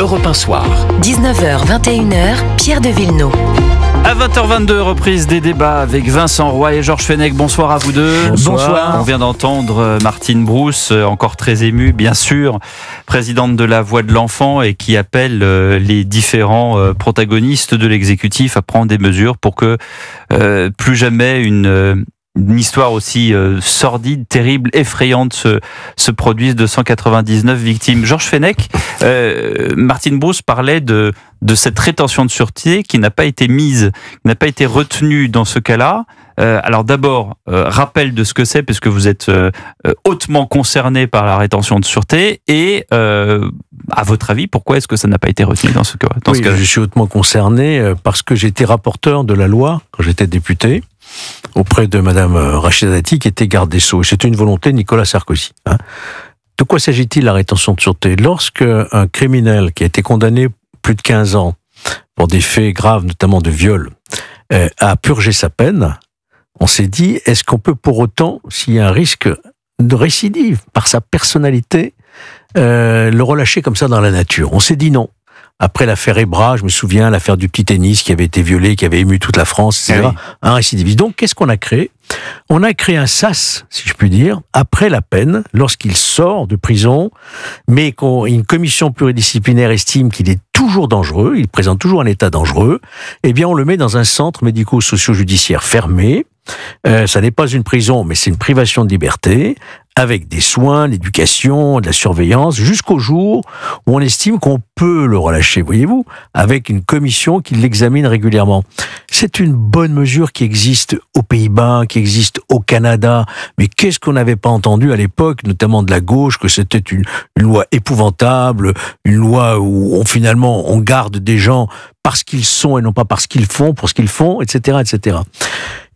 Europe 1 Soir. 19h, 21h, Pierre de Villeneuve. À 20h22, reprise des débats avec Vincent Roy et Georges Fenech. Bonsoir à vous deux. Bonsoir. On vient d'entendre Martine Brousse, encore très émue, bien sûr, présidente de la Voix de l'Enfant et qui appelle les différents protagonistes de l'exécutif à prendre des mesures pour que plus jamais une histoire aussi sordide, terrible, effrayante se produise de 199 victimes. Georges Fenech, Martine Brousse parlait de cette rétention de sûreté qui n'a pas été mise, n'a pas été retenue dans ce cas-là. Alors d'abord, rappel de ce que c'est, puisque vous êtes hautement concerné par la rétention de sûreté, et à votre avis, pourquoi est-ce que ça n'a pas été retenu dans ce cas? Je suis hautement concerné parce que j'étais rapporteur de la loi quand j'étais député, auprès de Madame Rachida Dati, qui était garde des Sceaux. C'était une volonté de Nicolas Sarkozy. De quoi s'agit-il, la rétention de sûreté? Lorsque un criminel qui a été condamné plus de 15 ans pour des faits graves, notamment de viol, a purgé sa peine, on s'est dit, est-ce qu'on peut pour autant, s'il y a un risque de récidive par sa personnalité, le relâcher comme ça dans la nature? On s'est dit non. Après l'affaire Ebra, je me souviens, l'affaire du petit tennis qui avait été violé, qui avait ému toute la France, etc. Oui. Un récidiviste. Donc, qu'est-ce qu'on a créé? On a créé un SAS, si je puis dire, après la peine, lorsqu'il sort de prison, mais qu'une commission pluridisciplinaire estime qu'il est toujours dangereux, il présente toujours un état dangereux, eh bien, on le met dans un centre médico-socio-judiciaire fermé. Ça n'est pas une prison, mais c'est une privation de liberté, avec des soins, l'éducation, de la surveillance, jusqu'au jour où on estime qu'on peut le relâcher, voyez-vous, avec une commission qui l'examine régulièrement. C'est une bonne mesure qui existe aux Pays-Bas, qui existe au Canada, mais qu'est-ce qu'on n'avait pas entendu à l'époque, notamment de la gauche, que c'était une loi épouvantable, une loi où finalement on garde des gens parce qu'ils sont et non pas parce qu'ils font, pour ce qu'ils font, etc., etc.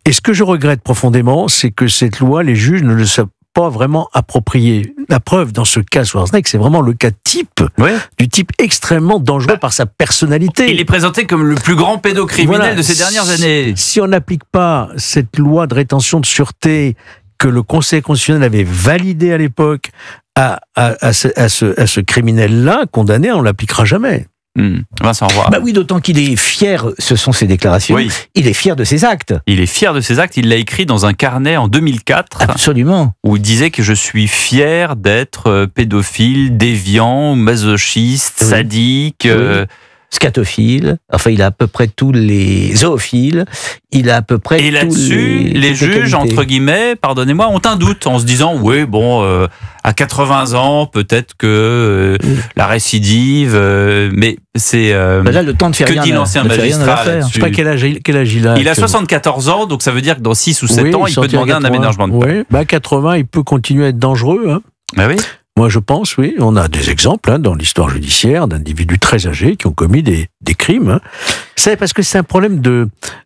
Et ce que je regrette profondément, c'est que cette loi, les juges ne le savent pas vraiment approprié. La preuve, dans ce cas Schwarzenegger, c'est vraiment le cas type, du type extrêmement dangereux par sa personnalité. Il est présenté comme le plus grand pédocriminel de ces dernières années. Si on n'applique pas cette loi de rétention de sûreté que le Conseil constitutionnel avait validée à l'époque à ce criminel-là, condamné, on ne l'appliquera jamais. Vincent Roy. Bah oui, d'autant qu'il est fier, ce sont ses déclarations, il est fier de ses actes. Il est fier de ses actes, il l'a écrit dans un carnet en 2004. Absolument. Où il disait que je suis fier d'être pédophile, déviant, masochiste, sadique... scatophile, enfin il a à peu près tous les zoophiles, il a à peu près et là-dessus, les juges, entre guillemets, pardonnez-moi, ont un doute en se disant, oui, bon, à 80 ans, peut-être que la récidive, mais c'est... là, le temps de faire que dit l'ancien magistrat Je sais pas quel âge il a. Il a 74 ans, donc ça veut dire que dans 6 ou 7 ans, il peut demander un aménagement de peine. À 80, il peut continuer à être dangereux. Hein. Ben oui. Moi, je pense, oui. On a des exemples dans l'histoire judiciaire d'individus très âgés qui ont commis des crimes. C'est parce que c'est un problème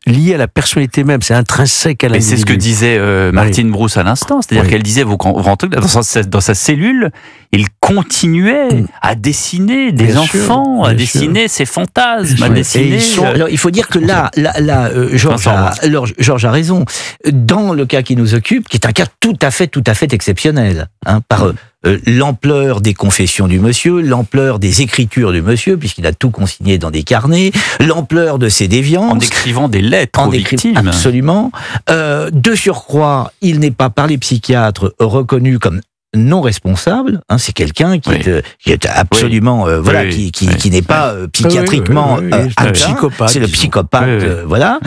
lié à la personnalité même. C'est intrinsèque à l'individu. Mais c'est ce que disait Martine Brousse à l'instant. C'est-à-dire qu'elle disait, dans sa cellule, il continuait à dessiner des enfants, à dessiner ses fantasmes, à dessiner... Alors, il faut dire que là, Georges a raison. Dans le cas qui nous occupe, qui est un cas tout à fait exceptionnel, par l'ampleur des confessions du monsieur, l'ampleur des écritures du monsieur, puisqu'il a tout consigné dans des carnets, l'ampleur de ses déviances. En écrivant des lettres aux victimes. Absolument. De surcroît, il n'est pas par les psychiatres reconnu comme non responsable, c'est quelqu'un qui est absolument qui n'est pas psychiatriquement atteint. C'est le psychopathe, voilà.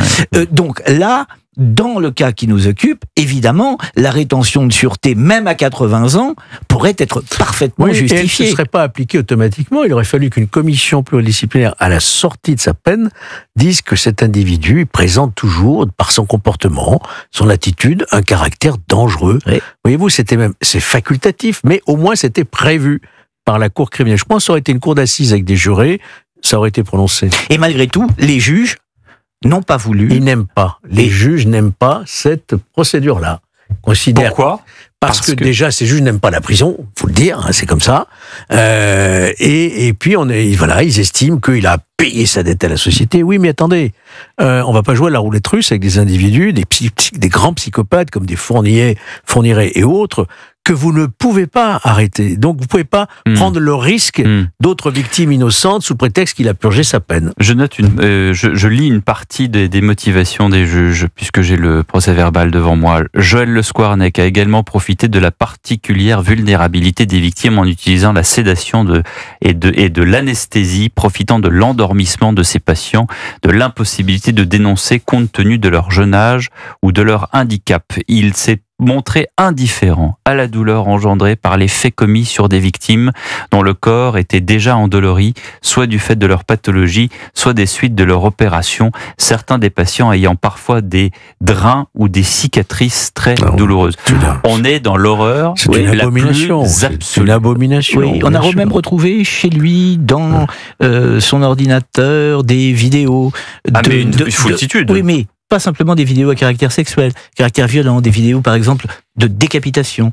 Donc là, dans le cas qui nous occupe, évidemment, la rétention de sûreté, même à 80 ans, pourrait être parfaitement justifiée. Et elle ne serait pas appliquée automatiquement. Il aurait fallu qu'une commission pluridisciplinaire, à la sortie de sa peine, dise que cet individu présente toujours, par son comportement, son attitude, un caractère dangereux. Oui. Voyez-vous, c'est facultatif, mais au moins c'était prévu par la cour criminelle. Je pense que ça aurait été une cour d'assises avec des jurés, ça aurait été prononcé. Et malgré tout, les juges n'ont pas voulu. Ils n'aiment pas. Les juges n'aiment pas cette procédure-là. Pourquoi ? Parce que déjà, ces juges n'aiment pas la prison, faut le dire, c'est comme ça. Et puis, ils estiment qu'il a payé sa dette à la société. Oui, mais attendez, on va pas jouer à la roulette russe avec des individus, des grands psychopathes comme des Fourniret et autres, que vous ne pouvez pas arrêter. Donc, vous ne pouvez pas prendre le risque d'autres victimes innocentes sous prétexte qu'il a purgé sa peine. Je note je lis une partie des motivations des juges, puisque j'ai le procès-verbal devant moi. Joël Le Squarnec a également profité de la particulière vulnérabilité des victimes en utilisant la sédation et de l'anesthésie, profitant de l'endormissement de ses patients, de l'impossibilité de dénoncer compte tenu de leur jeune âge ou de leur handicap. Il s'est montré indifférent à la douleur engendrée par les faits commis sur des victimes dont le corps était déjà endolori, soit du fait de leur pathologie, soit des suites de leur opération, certains des patients ayant parfois des drains ou des cicatrices très douloureuses. On est dans l'horreur la plus absolue. C'est une abomination. Oui, on a même retrouvé chez lui, dans son ordinateur, des vidéos une foultitude. Oui, mais pas simplement des vidéos à caractère sexuel, caractère violent, des vidéos par exemple de décapitation.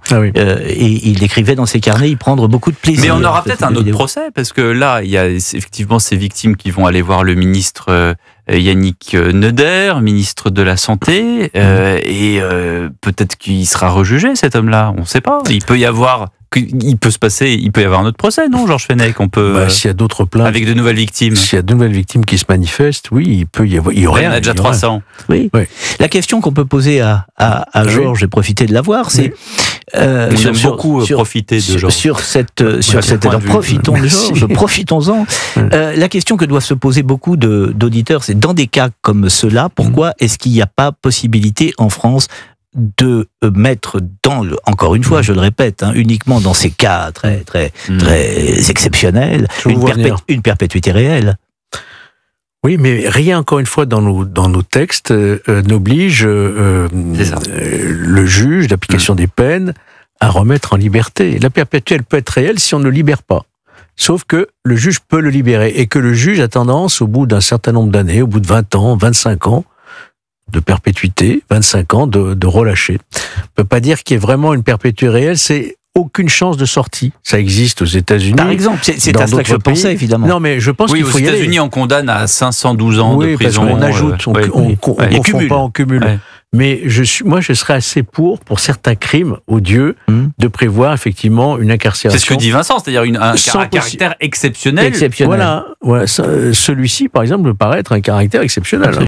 Et il écrivait dans ses carnets y prendre beaucoup de plaisir. Mais on aura peut-être un autre procès, parce que là, il y a effectivement ces victimes qui vont aller voir le ministre Yannick Neuder, ministre de la Santé, et peut-être qu'il sera rejugé, cet homme-là. On ne sait pas. Il peut y avoir un autre procès, non, Georges Fenech? On peut. S'il y a d'autres plaintes. Avec de nouvelles victimes. S'il y a de nouvelles victimes qui se manifestent, oui, il peut y avoir. Il y aurait. Il y en a déjà 300. Oui. La question qu'on peut poser à Georges, j'ai profité de l'avoir, c'est. On aime beaucoup profiter de Georges. Sur cette. Alors, profitons de Georges, profitons-en. La question que doivent se poser beaucoup d'auditeurs, c'est dans des cas comme ceux-là, pourquoi est-ce qu'il n'y a pas possibilité en France de mettre encore une fois, je le répète, uniquement dans ces cas très exceptionnels, une perpétuité réelle. Oui, mais rien, encore une fois, dans nos textes n'oblige le juge d'application des peines à remettre en liberté. La perpétuelle peut être réelle si on ne le libère pas. Sauf que le juge peut le libérer et que le juge a tendance, au bout d'un certain nombre d'années, au bout de 20 ans, 25 ans, de perpétuité, 25 ans, de relâcher. On peut pas dire qu'il y ait vraiment une perpétuité réelle, c'est aucune chance de sortie. Ça existe aux États-Unis. Par exemple, c'est à cela que je pensais, évidemment. Non, mais je pense qu'il faut y aller. Aux États-Unis, on condamne à 512 ans de prison. Oui, parce qu'on ajoute, on confond pas, on cumule. Mais moi, je serais assez pour certains crimes odieux, de prévoir effectivement une incarcération. C'est ce que dit Vincent, c'est-à-dire un caractère exceptionnel. Voilà. Celui-ci, par exemple, me paraît être un caractère exceptionnel.